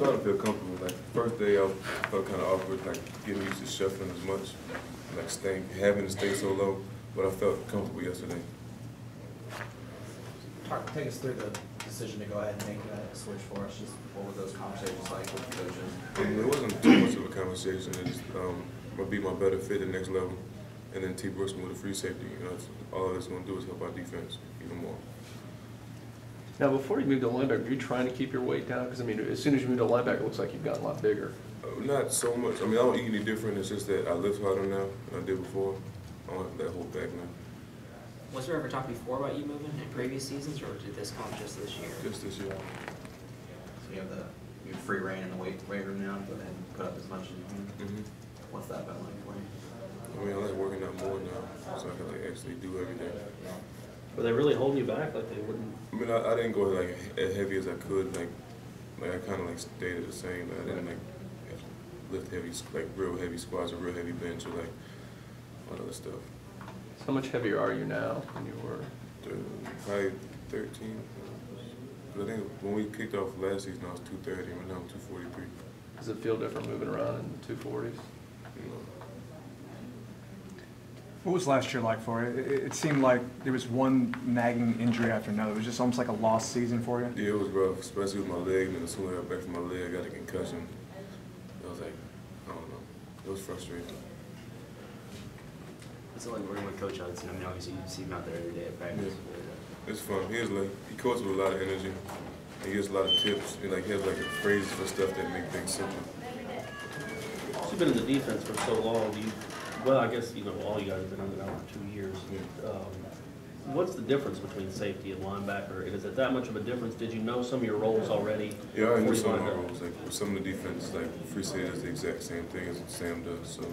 starting to feel comfortable. Like the first day, I felt kind of awkward, like getting used to shuffling as much, like having to stay so low. But I felt comfortable yesterday. Take us through the decision to go ahead and make that switch for us. Just what were those conversations like with the coaches? It wasn't too much of a conversation. It just would be my better fit at the next level. And then T. Brooks with a free safety. You know, all it's going to do is help our defense even more. Now, before you moved to linebacker, are you trying to keep your weight down? Because, I mean, as soon as you moved to linebacker, it looks like you've gotten a lot bigger. Not so much. I mean, I don't eat any different. It's just that I lift harder now than I did before. I don't have that whole back now. Was there ever talk before about you moving in previous seasons, or did this come just this year? Just this year. So you have free reign in the weight room now. Go ahead and put up as much as you can. Mm-hmm. What's that been like for you? I mean, I like working out more now, so I can like actually do everything. Were they really holding you back like they wouldn't? I mean, I didn't go like as heavy as I could. Like I kind of like stayed at the same. Like, I didn't like lift heavy, like real heavy squats or real heavy bench or like all other stuff. So how much heavier are you now than you were? Probably 13. But I think when we kicked off last season, I was 230, and now I'm 243. Does it feel different moving around in 240s? You know. What was last year like for you? It seemed like there was one nagging injury after another. It was just almost like a lost season for you. Yeah, it was rough, especially with my leg. And as soon as I got back from my leg, I got a concussion. I was like, I don't know. It was frustrating. It's like working with Coach Hudson. I mean, obviously you see him out there every day at practice. Yeah. It's fun. He coaches with a lot of energy. He gives a lot of tips. He has like phrases for stuff that make things simple. You've been in the defense for so long. Well, I guess all you guys have been under now for 2 years. Yeah. What's the difference between safety and linebacker? Is it that much of a difference? Did you know some of your roles already? Yeah, I already knew some of my roles. Like with some of the defenses, like free safety does the exact same thing as Sam does. So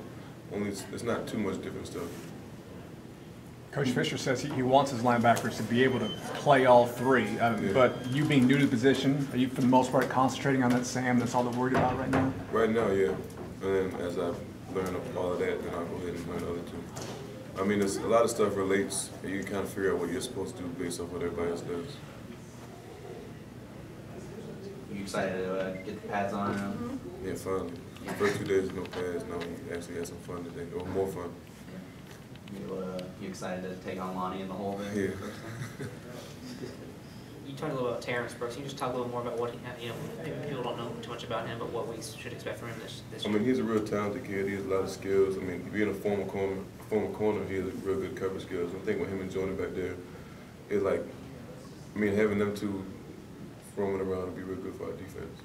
it's not too much different stuff. Coach Fisher says he wants his linebackers to be able to play all three. Yeah. But you being new to the position, are you for the most part concentrating on that Sam? That's all they're worried about right now? Right now, yeah. And then as I learn all of that, then I'll go ahead and learn the other two. I mean, a lot of stuff relates, and you can kind of figure out what you're supposed to do based off what everybody else does. You excited to get the pads on now? Yeah, finally. The first 2 days, no pads. Now we actually had some fun today, or more fun. You excited to take on Lonnie and the whole thing? Yeah. You talked a little about Terrence Brooks. Can you just talk a little more about what people don't know too much about him, but what we should expect from him this I year? mean, he's a real talented kid. He has a lot of skills. I mean, being a former corner, he has a real good coverage skills. I think with him and Jordan back there, it's like, I mean, having them two roaming around would be real good for our defense.